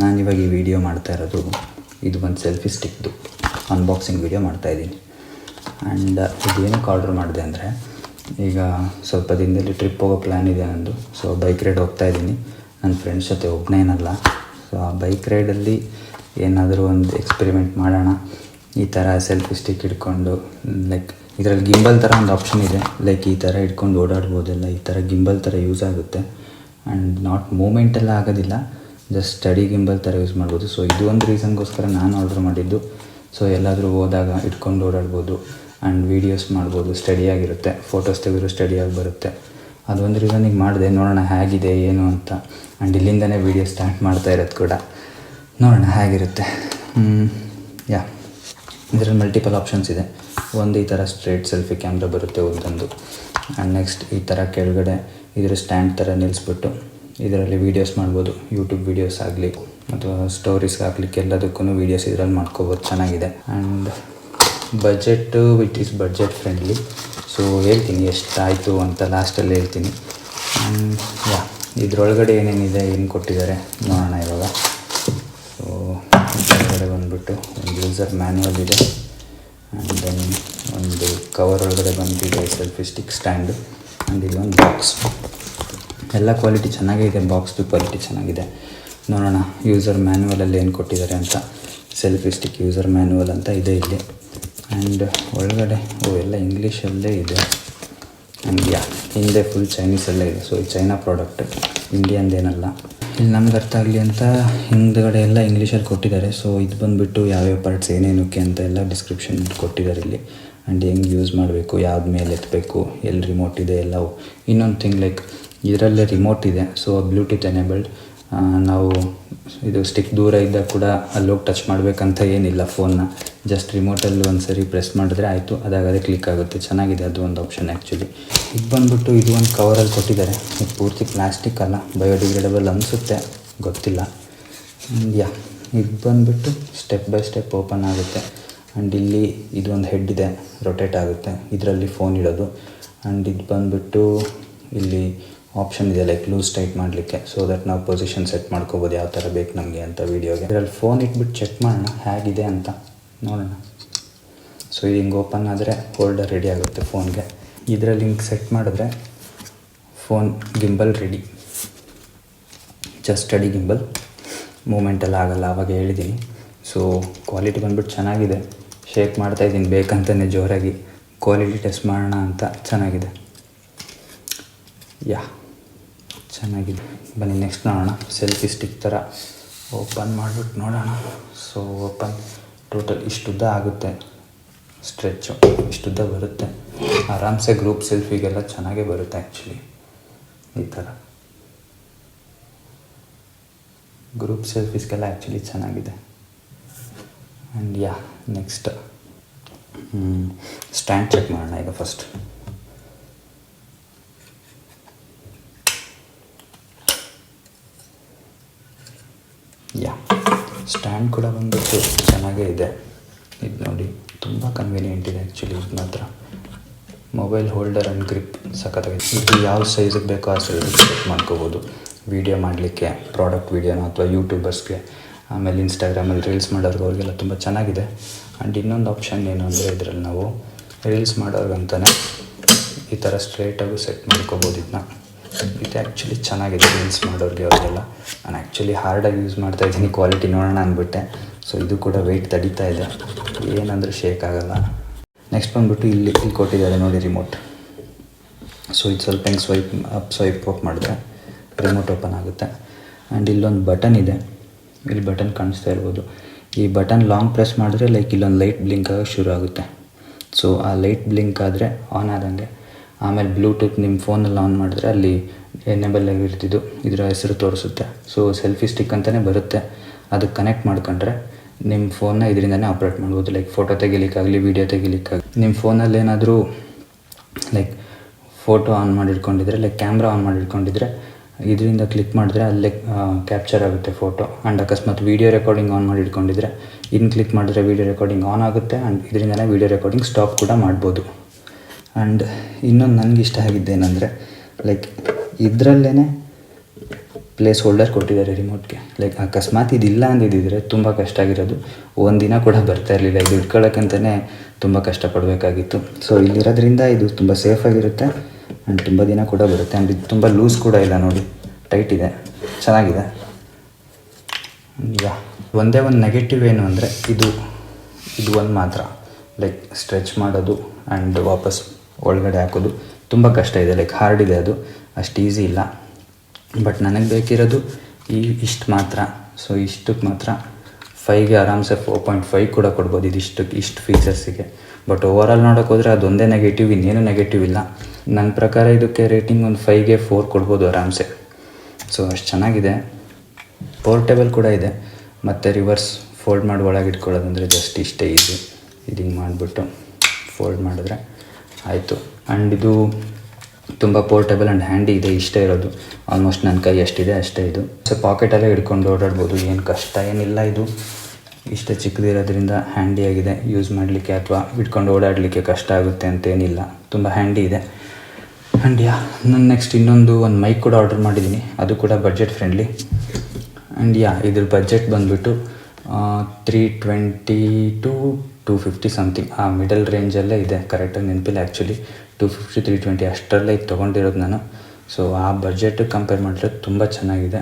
ನಾನಿವಾಗ ಈ ವಿಡಿಯೋ ಮಾಡ್ತಾ ಇರೋದು ಇದು ಒಂದು ಸೆಲ್ಫಿ ಸ್ಟಿಕ್ದು ಅನ್ಬಾಕ್ಸಿಂಗ್ ವಿಡಿಯೋ ಮಾಡ್ತಾಯಿದ್ದೀನಿ. ಆ್ಯಂಡ್ ಇದೇನಕ್ಕೆ ಆರ್ಡ್ರ್ ಮಾಡಿದೆ ಅಂದರೆ, ಈಗ ಸ್ವಲ್ಪ ದಿನದಲ್ಲಿ ಟ್ರಿಪ್ ಹೋಗೋ ಪ್ಲ್ಯಾನ್ ಇದೆ ನಂದು. ಸೊ ಬೈಕ್ ರೈಡ್ ಹೋಗ್ತಾಯಿದ್ದೀನಿ ನನ್ನ ಫ್ರೆಂಡ್ಸ್ ಜೊತೆ, ಒಬ್ಬನೇನಲ್ಲ. ಸೊ ಆ ಬೈಕ್ ರೈಡಲ್ಲಿ ಏನಾದರೂ ಒಂದು ಎಕ್ಸ್ಪೆರಿಮೆಂಟ್ ಮಾಡೋಣ. ಈ ಥರ ಸೆಲ್ಫಿ ಸ್ಟಿಕ್ ಹಿಡ್ಕೊಂಡು, ಲೈಕ್ ಇದರಲ್ಲಿ ಗಿಂಬಲ್ ಥರ ಒಂದು ಆಪ್ಷನ್ ಇದೆ. ಲೈಕ್ ಈ ಥರ ಹಿಡ್ಕೊಂಡು ಓಡಾಡ್ಬೋದೆಲ್ಲ, ಈ ಥರ ಗಿಂಬಲ್ ಥರ ಯೂಸ್ ಆಗುತ್ತೆ. ಆ್ಯಂಡ್ ನಾಟ್ ಮೂಮೆಂಟೆಲ್ಲ ಆಗೋದಿಲ್ಲ, ಜಸ್ಟ್ ಸ್ಟಡಿ ಗಿಂಬಲ್ ಥರ ಯೂಸ್ ಮಾಡ್ಬೋದು. ಸೊ ಇದು ಒಂದು ರೀಸನ್ಗೋಸ್ಕರ ನಾನು ಆರ್ಡ್ರ್ ಮಾಡಿದ್ದು. ಸೊ ಎಲ್ಲಾದರೂ ಹೋದಾಗ ಇಟ್ಕೊಂಡು ಓಡಾಡ್ಬೋದು ಆ್ಯಂಡ್ ವೀಡಿಯೋಸ್ ಮಾಡ್ಬೋದು, ಸ್ಟಡಿಯಾಗಿರುತ್ತೆ. ಫೋಟೋಸ್ ತೆಗೆದ್ರು ಸ್ಟಡಿಯಾಗಿ ಬರುತ್ತೆ. ಅದೊಂದು ರೀಸನಿಗೆ ಮಾಡಿದೆ, ನೋಡೋಣ ಹೇಗಿದೆ ಏನು ಅಂತ. ಆ್ಯಂಡ್ ಇಲ್ಲಿಂದನೇ ವೀಡಿಯೋ ಸ್ಟಾರ್ಟ್ ಮಾಡ್ತಾ ಇರೋದು ಕೂಡ, ನೋಡೋಣ ಹೇಗಿರುತ್ತೆ. ಇದರಲ್ಲಿ ಮಲ್ಟಿಪಲ್ ಆಪ್ಷನ್ಸ್ ಇದೆ. ಒಂದು ಈ ಥರ ಸ್ಟ್ರೇಟ್ ಸೆಲ್ಫಿ ಕ್ಯಾಮ್ರಾ ಬರುತ್ತೆ ಒಂದೊಂದು. ಆ್ಯಂಡ್ ನೆಕ್ಸ್ಟ್ ಈ ಥರ ಕೆಳಗಡೆ ಇದರ ಸ್ಟ್ಯಾಂಡ್ ಥರ ನಿಲ್ಲಿಸ್ಬಿಟ್ಟು ಇದರಲ್ಲಿ ವೀಡಿಯೋಸ್ ಮಾಡ್ಬೋದು. ಯೂಟ್ಯೂಬ್ ವೀಡಿಯೋಸ್ ಆಗಲಿ ಅಥವಾ ಸ್ಟೋರೀಸ್ಗೆ ಹಾಕ್ಲಿಕ್ಕೆ ಎಲ್ಲದಕ್ಕೂ ವೀಡಿಯೋಸ್ ಇದರಲ್ಲಿ ಮಾಡ್ಕೋಬೋದು, ಚೆನ್ನಾಗಿದೆ. And budget with is budget friendly. So ಹೇಳ್ತೀನಿ ಎಷ್ಟಾಯಿತು ಅಂತ ಲಾಸ್ಟಲ್ಲಿ ಹೇಳ್ತೀನಿ. ಆ್ಯಂಡ್ ಇದರೊಳಗಡೆ ಏನೇನಿದೆ, ಏನು ಕೊಟ್ಟಿದ್ದಾರೆ ನೋಡೋಣ ಇವಾಗ. ಸೊ ಇದರೊಳಗಡೆ ಬಂದುಬಿಟ್ಟು ಒಂದು ಯೂಸರ್ ಮ್ಯಾನ್ಯುವಲ್ ಇದೆ. ಆ್ಯಂಡ್ ದೆನ್ ಒಂದು ಕವರ್ ಒಳಗಡೆ ಬಂದಿದೆ ಸೆಲ್ಫಿ ಸ್ಟಿಕ್ ಸ್ಟ್ಯಾಂಡು. ಆ್ಯಂಡ್ ಇದೊಂದು ಬಾಕ್ಸ್. ಎಲ್ಲ ಕ್ವಾಲಿಟಿ ಚೆನ್ನಾಗೇ ಇದೆ, ಬಾಕ್ಸ್ದು ಕ್ವಾಲಿಟಿ ಚೆನ್ನಾಗಿದೆ. ನೋಡೋಣ ಯೂಸರ್ ಮ್ಯಾನ್ಯುವಲಲ್ಲಿ ಏನು ಕೊಟ್ಟಿದ್ದಾರೆ ಅಂತ. ಸೆಲ್ಫಿ ಸ್ಟಿಕ್ ಯೂಸರ್ ಮ್ಯಾನ್ಯುವಲ್ ಅಂತ ಇದೆ ಇಲ್ಲಿ. ಆ್ಯಂಡ್ ಒಳಗಡೆ ಎಲ್ಲ ಇಂಗ್ಲೀಷಲ್ಲೇ ಇದೆ. ಆ್ಯಂಡ್ ಹಿಂದೆ ಫುಲ್ ಚೈನೀಸಲ್ಲೇ ಇದೆ. ಸೊ ಈ ಚೈನಾ ಪ್ರಾಡಕ್ಟ್, ಇಂಡಿಯನ್ದೇನಲ್ಲ. ಇಲ್ಲಿ ನಮ್ಗೆ ಅರ್ಥ ಆಗಲಿ ಅಂತ ಹಿಂದ್ಗಡೆ ಎಲ್ಲ ಇಂಗ್ಲೀಷಲ್ಲಿ ಕೊಟ್ಟಿದ್ದಾರೆ. ಸೊ ಇದು ಬಂದುಬಿಟ್ಟು ಯಾವ್ಯಾವ ಪಾರ್ಟ್ಸ್ ಏನೇನಕ್ಕೆ ಅಂತ ಎಲ್ಲ ಡಿಸ್ಕ್ರಿಪ್ಷನ್ ಕೊಟ್ಟಿದ್ದಾರೆ ಇಲ್ಲಿ. ಆ್ಯಂಡ್ ಹೆಂಗೆ ಯೂಸ್ ಮಾಡಬೇಕು, ಯಾವ್ದು ಮೇಲೆ ಎತ್ತಬೇಕು, ಎಲ್ಲಿ ರಿಮೋಟ್ ಇದೆ ಎಲ್ಲವೂ. ಇನ್ನೊಂದು ಥಿಂಗ್, ಲೈಕ್ ಇದರಲ್ಲೇ ರಿಮೋಟ್ ಇದೆ. So Bluetooth enabled. ನಾವು ಇದು ಸ್ಟಿಕ್ ದೂರ ಇದ್ದಾಗ ಕೂಡ ಅಲ್ಲೋಗಿ ಟಚ್ ಮಾಡಬೇಕಂತ ಏನಿಲ್ಲ ಫೋನ್ನ. ಜಸ್ಟ್ ರಿಮೋಟಲ್ಲಿ ಒಂದು ಸರಿ ಪ್ರೆಸ್ ಮಾಡಿದ್ರೆ ಆಯಿತು, ಅದಾಗದೇ ಕ್ಲಿಕ್ ಆಗುತ್ತೆ. ಚೆನ್ನಾಗಿದೆ ಅದು ಒಂದು ಆಪ್ಷನ್ ಆ್ಯಕ್ಚುಲಿ. ಇದು ಬಂದುಬಿಟ್ಟು ಇದು ಒಂದು ಕವರಲ್ಲಿ ಕೊಟ್ಟಿದ್ದಾರೆ. ಇದು ಪೂರ್ತಿ ಪ್ಲಾಸ್ಟಿಕ್ ಅಲ್ಲ, ಬಯೋಡಿಗ್ರೇಡಬಲ್ ಅನಿಸುತ್ತೆ, ಗೊತ್ತಿಲ್ಲ. ಇದು ಬಂದುಬಿಟ್ಟು ಸ್ಟೆಪ್ ಬೈ ಸ್ಟೆಪ್ ಓಪನ್ ಆಗುತ್ತೆ. ಆ್ಯಂಡ್ ಇಲ್ಲಿ ಇದೊಂದು ಹೆಡ್ ಇದೆ, ರೊಟೇಟ್ ಆಗುತ್ತೆ. ಇದರಲ್ಲಿ ಫೋನ್ ಇಡೋದು. ಆ್ಯಂಡ್ ಇದು ಬಂದುಬಿಟ್ಟು ಇಲ್ಲಿ ಆಪ್ಷನ್ ಇದೆ, ಲೈಕ್ ಲೂಸ್ ಟೈಟ್ ಮಾಡಲಿಕ್ಕೆ. ಸೊ ದಟ್ ನಾವು ಪೊಸಿಷನ್ ಸೆಟ್ ಮಾಡ್ಕೋಬೋದು ಯಾವ ಥರ ಬೇಕು ನಮಗೆ ಅಂತ ವೀಡಿಯೋಗೆ. ಇದರಲ್ಲಿ ಫೋನ್ ಇಟ್ಬಿಟ್ಟು ಚೆಕ್ ಮಾಡೋಣ ಹೇಗಿದೆ ಅಂತ, ನೋಡೋಣ. ಸೊ ಇದು ಹಿಂಗೆ ಓಪನ್ ಆದರೆ ಹೋಲ್ಡರ್ ರೆಡಿ ಆಗುತ್ತೆ ಫೋನ್ಗೆ. ಇದರಲ್ಲಿ ಹಿಂಗೆ ಸೆಟ್ ಮಾಡಿದ್ರೆ phone gimbal ready. Just steady gimbal, ಮೂಮೆಂಟೆಲ್ಲ ಆಗೋಲ್ಲ, ಆವಾಗ ಹೇಳಿದ್ದೀನಿ. ಸೊ ಕ್ವಾಲಿಟಿ ಬಂದುಬಿಟ್ಟು ಚೆನ್ನಾಗಿದೆ. ಶೇಕ್ ಮಾಡ್ತಾಯಿದ್ದೀನಿ ಬೇಕಂತಲೇ ಜೋರಾಗಿ, ಕ್ವಾಲಿಟಿ ಟೆಸ್ಟ್ ಮಾಡೋಣ ಅಂತ. ಚೆನ್ನಾಗಿದೆ, ಚೆನ್ನಾಗಿದೆ. ಬನ್ನಿ ನೆಕ್ಸ್ಟ್ ನೋಡೋಣ. ಸೆಲ್ಫಿ ಸ್ಟಿಕ್ ಥರ ಓಪನ್ ಮಾಡಿಬಿಟ್ಟು ನೋಡೋಣ. ಸೊ ಓಪನ್ ಟೋಟಲ್ ಇಷ್ಟುದ್ದ ಆಗುತ್ತೆ, ಸ್ಟ್ರೆಚ್ಚು ಇಷ್ಟುದ್ದ ಬರುತ್ತೆ. ಆರಾಮ್ಸೆ ಗ್ರೂಪ್ ಸೆಲ್ಫಿಗೆಲ್ಲ ಚೆನ್ನಾಗೇ ಬರುತ್ತೆ ಆ್ಯಕ್ಚುಲಿ. ಈ ಥರ ಗ್ರೂಪ್ ಸೆಲ್ಫೀಸ್ಗೆಲ್ಲ ಆ್ಯಕ್ಚುಲಿ ಚೆನ್ನಾಗಿದೆ. ಆ್ಯಂಡ್ ನೆಕ್ಸ್ಟ್ ಸ್ಟ್ಯಾಂಡ್ ಚೆಕ್ ಮಾಡೋಣ ಈಗ ಫಸ್ಟ್. ಸ್ಟ್ಯಾಂಡ್ ಕೂಡ ಬಂದುಬಿಟ್ಟು ಚೆನ್ನಾಗೇ ಇದೆ. ಇದು ನೋಡಿ, ತುಂಬ ಕನ್ವೀನಿಯೆಂಟ್ ಇದೆ ಆ್ಯಕ್ಚುಲಿ. ಇದು ಮಾತ್ರ ಮೊಬೈಲ್ ಹೋಲ್ಡರ್ ಆ್ಯಂಡ್ ಗ್ರಿಪ್ ಸಖತ್ತಾಗಿದೆ. ಇದು ಯಾವ ಸೈಜಿಗೆ ಬೇಕೋ ಆ ಸೈಜಿಗೆ ಸೆಟ್ ಮಾಡ್ಕೋಬೋದು. ವೀಡಿಯೋ ಮಾಡಲಿಕ್ಕೆ, ಪ್ರಾಡಕ್ಟ್ ವೀಡಿಯೋನ ಅಥವಾ ಯೂಟ್ಯೂಬರ್ಸ್ಗೆ, ಆಮೇಲೆ ಇನ್ಸ್ಟಾಗ್ರಾಮಲ್ಲಿ ರೀಲ್ಸ್ ಮಾಡೋರ್ಗೆ, ಅವ್ರಿಗೆಲ್ಲ ತುಂಬ ಚೆನ್ನಾಗಿದೆ. ಆ್ಯಂಡ್ ಇನ್ನೊಂದು ಆಪ್ಷನ್ ಏನು ಅಂದರೆ, ಇದರಲ್ಲಿ ನಾವು ರೀಲ್ಸ್ ಮಾಡೋರ್ಗಂತಲೇ ಈ ಥರ ಸ್ಟ್ರೇಟಾಗೂ ಸೆಟ್ ಮಾಡ್ಕೋಬೋದು. ಇದನ್ನ ಇದು ಆ್ಯಕ್ಚುಲಿ ಚೆನ್ನಾಗಿದೆ ರೀಲ್ಸ್ ಮಾಡೋರಿಗೆ ಅವ್ರಿಗೆಲ್ಲ. ನಾನು ಆ್ಯಕ್ಚುಲಿ ಹಾರ್ಡಾಗಿ ಯೂಸ್ ಮಾಡ್ತಾಯಿದ್ದೀನಿ, ಕ್ವಾಲಿಟಿ ನೋಡೋಣ ಅಂದ್ಬಿಟ್ಟೆ. ಸೊ ಇದು ಕೂಡ ವೆಯ್ಟ್ ತಡೀತಾ ಇದೆ, ಏನಂದರೆ ಶೇಕ್ ಆಗೋಲ್ಲ. ನೆಕ್ಸ್ಟ್ ಬಂದುಬಿಟ್ಟು ಇಲ್ಲಿ ಕೊಟ್ಟಿದ್ದಾರೆ ನೋಡಿ ರಿಮೋಟ್. ಸೊ ಇದು ಸ್ವಲ್ಪ ಹೆಂಗೆ ಸ್ವೈಪ್ ಅಪ್ ಮಾಡಿದ್ರೆ ರಿಮೋಟ್ ಓಪನ್ ಆಗುತ್ತೆ. ಆ್ಯಂಡ್ ಇಲ್ಲೊಂದು ಬಟನ್ ಇದೆ, ಇಲ್ಲಿ ಬಟನ್ ಕಾಣಿಸ್ತಾ ಇರ್ಬೋದು. ಈ ಬಟನ್ ಲಾಂಗ್ ಪ್ರೆಸ್ ಮಾಡಿದ್ರೆ ಲೈಕ್ ಇಲ್ಲೊಂದು ಲೈಟ್ ಬ್ಲಿಂಕ್ ಆಗೋಕ್ಕೆ ಶುರು ಆಗುತ್ತೆ. ಸೊ ಆ ಲೈಟ್ ಬ್ಲಿಂಕ್ ಆದರೆ ಆನ್ ಆದಂಗೆ. ಆಮೇಲೆ ಬ್ಲೂಟೂತ್ ನಿಮ್ಮ ಫೋನಲ್ಲಿ ಆನ್ ಮಾಡಿದ್ರೆ ಅಲ್ಲಿ ಎನೇಬಲ್ ಆಗಿರ್ತಿದ್ದು ಇದರ ಹೆಸರು ತೋರಿಸುತ್ತೆ. ಸೊ ಸೆಲ್ಫಿ ಸ್ಟಿಕ್ ಅಂತಲೇ ಬರುತ್ತೆ. ಅದಕ್ಕೆ ಕನೆಕ್ಟ್ ಮಾಡ್ಕೊಂಡ್ರೆ ನಿಮ್ಮ ಫೋನ್ನ ಇದರಿಂದನೇ ಆಪ್ರೇಟ್ ಮಾಡ್ಬೋದು. ಲೈಕ್ ಫೋಟೋ ತೆಗಿಲಿಕ್ಕಾಗಲಿ, ವೀಡಿಯೋ ತೆಗಿಲಿಕ್ಕಾಗಲಿ. ನಿಮ್ಮ ಫೋನಲ್ಲಿ ಏನಾದರೂ ಲೈಕ್ ಫೋಟೋ ಆನ್ ಮಾಡಿಟ್ಕೊಂಡಿದ್ರೆ, ಲೈಕ್ ಕ್ಯಾಮ್ರಾ ಆನ್ ಮಾಡಿಟ್ಕೊಂಡಿದ್ರೆ, ಇದರಿಂದ ಕ್ಲಿಕ್ ಮಾಡಿದ್ರೆ ಅಲ್ಲೇ ಕ್ಯಾಪ್ಚರ್ ಆಗುತ್ತೆ ಫೋಟೋ. ಆ್ಯಂಡ್ ಅಕಸ್ಮಾತ್ ವೀಡಿಯೋ ರೆಕಾರ್ಡಿಂಗ್ ಆನ್ ಮಾಡಿ ಇಟ್ಕೊಂಡಿದ್ರೆ ಇನ್ನು ಕ್ಲಿಕ್ ಮಾಡಿದ್ರೆ ವೀಡಿಯೋ ರೆಕಾರ್ಡಿಂಗ್ ಆನ್ ಆಗುತ್ತೆ. ಆ್ಯಂಡ್ ಇದರಿಂದನೇ ವೀಡಿಯೋ ರೆಕಾರ್ಡಿಂಗ್ ಸ್ಟಾಪ್ ಕೂಡ ಮಾಡ್ಬೋದು. ಆ್ಯಂಡ್ ಇನ್ನೊಂದು ನನಗೆ ಇಷ್ಟ ಆಗಿದ್ದೇನೆಂದರೆ, ಲೈಕ್ ಇದರಲ್ಲೇ ಪ್ಲೇಸ್ ಹೋಲ್ಡರ್ ಕೊಟ್ಟಿದ್ದಾರೆ ರಿಮೋಟ್ಗೆ. ಲೈಕ್ ಅಕಸ್ಮಾತ್ ಇದಿಲ್ಲ ಅಂದಿದ್ದರೆ ತುಂಬ ಕಷ್ಟ ಆಗಿರೋದು, ಒಂದಿನ ಕೂಡ ಬರ್ತಾ ಇರಲಿಲ್ಲ. ಇದು ಇಟ್ಕೊಳ್ಳೋಕ್ಕಂತಲೇ ತುಂಬ ಕಷ್ಟಪಡಬೇಕಾಗಿತ್ತು. ಸೊ ಇಲ್ಲಿರೋದ್ರಿಂದ ಇದು ತುಂಬ ಸೇಫಾಗಿರುತ್ತೆ ಆ್ಯಂಡ್ ತುಂಬ ದಿನ ಕೂಡ ಬರುತ್ತೆ. ಆ್ಯಂಡ್ ಇದು ತುಂಬ ಲೂಸ್ ಕೂಡ ಇಲ್ಲ ನೋಡಿ, ಟೈಟ್ ಇದೆ, ಚೆನ್ನಾಗಿದೆ. ಯಾ ಒಂದೇ ಒಂದು ನೆಗೆಟಿವ್ ಏನು ಅಂದರೆ ಇದು ಒಂದು ಮಾತ್ರ, ಲೈಕ್ ಸ್ಟ್ರೆಚ್ ಮಾಡೋದು ಆ್ಯಂಡ್ ವಾಪಸ್ ಒಳಗಡೆ ಹಾಕೋದು ತುಂಬ ಕಷ್ಟ ಇದೆ. ಲೈಕ್ ಹಾರ್ಡ್ ಇದೆ, ಅದು ಅಷ್ಟು ಈಸಿ ಇಲ್ಲ. ಬಟ್ ನನಗೆ ಬೇಕಿರೋದು ಇಷ್ಟು ಮಾತ್ರ. ಸೊ ಇಷ್ಟಕ್ಕೆ ಮಾತ್ರ 5ಗೆ ಆರಾಮ್ಸೆ 4.5 ಕೂಡ ಕೊಡ್ಬೋದು ಇಷ್ಟು ಫೀಚರ್ಸಿಗೆ. ಬಟ್ ಓವರಾಲ್ ನೋಡೋಕೆ ಹೋದರೆ ಅದೊಂದೇ ನೆಗೆಟಿವ್, ಇನ್ನೇನು ನೆಗೆಟಿವ್ ಇಲ್ಲ. ನನ್ನ ಪ್ರಕಾರ ಇದಕ್ಕೆ ರೇಟಿಂಗ್ ಒಂದು 5ಗೆ 4 ಕೊಡ್ಬೋದು ಆರಾಮ್ಸೆ. ಸೊ ಅಷ್ಟು ಚೆನ್ನಾಗಿದೆ. ಪೋರ್ಟೇಬಲ್ ಕೂಡ ಇದೆ, ಮತ್ತು ರಿವರ್ಸ್ ಫೋಲ್ಡ್ ಮಾಡಿ ಒಳಗೆ ಇಟ್ಕೊಳ್ಳೋದಂದರೆ ಜಸ್ಟ್ ಇಷ್ಟೇ ಈಸಿ. ಇದು ಹಿಂಗೆ ಮಾಡಿಬಿಟ್ಟು ಫೋಲ್ಡ್ ಮಾಡಿದ್ರೆ ಆಯಿತು. ಆ್ಯಂಡ್ ಇದು ತುಂಬ ಪೋರ್ಟೇಬಲ್ ಆ್ಯಂಡ್ ಹ್ಯಾಂಡಿ ಇದೆ. ಇಷ್ಟೇ ಇರೋದು, ಆಲ್ಮೋಸ್ಟ್ ನನ್ನ ಕೈ ಎಷ್ಟಿದೆ ಅಷ್ಟೇ ಇದು. ಸೊ ಪಾಕೆಟಲ್ಲೇ ಹಿಡ್ಕೊಂಡು ಓಡಾಡ್ಬೋದು, ಏನು ಕಷ್ಟ ಏನಿಲ್ಲ. ಇದು ಇಷ್ಟೇ ಚಿಕ್ಕದಿರೋದ್ರಿಂದ ಹ್ಯಾಂಡಿಯಾಗಿದೆ ಯೂಸ್ ಮಾಡಲಿಕ್ಕೆ, ಅಥವಾ ಹಿಡ್ಕೊಂಡು ಓಡಾಡಲಿಕ್ಕೆ ಕಷ್ಟ ಆಗುತ್ತೆ ಅಂತೇನಿಲ್ಲ, ತುಂಬ ಹ್ಯಾಂಡಿ ಇದೆ. ಆ್ಯಂಡ್ ನಾನು ನೆಕ್ಸ್ಟ್ ಒಂದು ಮೈಕ್ ಕೂಡ ಆರ್ಡರ್ ಮಾಡಿದ್ದೀನಿ, ಅದು ಕೂಡ ಬಡ್ಜೆಟ್ ಫ್ರೆಂಡ್ಲಿ. ಆ್ಯಂಡ್ ಇದ್ರ ಬಡ್ಜೆಟ್ ಬಂದುಬಿಟ್ಟು 320 to 250 ಸಮಥಿಂಗ್, ಆ ಮಿಡಲ್ ರೇಂಜಲ್ಲೇ ಇದೆ. ಕರೆಕ್ಟಾಗಿ ನೆನಪಿಲ್ಲ ಆ್ಯಕ್ಚುಲಿ, 250 320 ಅಷ್ಟರಲ್ಲೇ ಇದು ತೊಗೊಂಡಿರೋದು ನಾನು. ಸೊ ಆ ಬಡ್ಜೆಟಿಗೆ ಕಂಪೇರ್ ಮಾಡಿದ್ರೆ ತುಂಬ ಚೆನ್ನಾಗಿದೆ.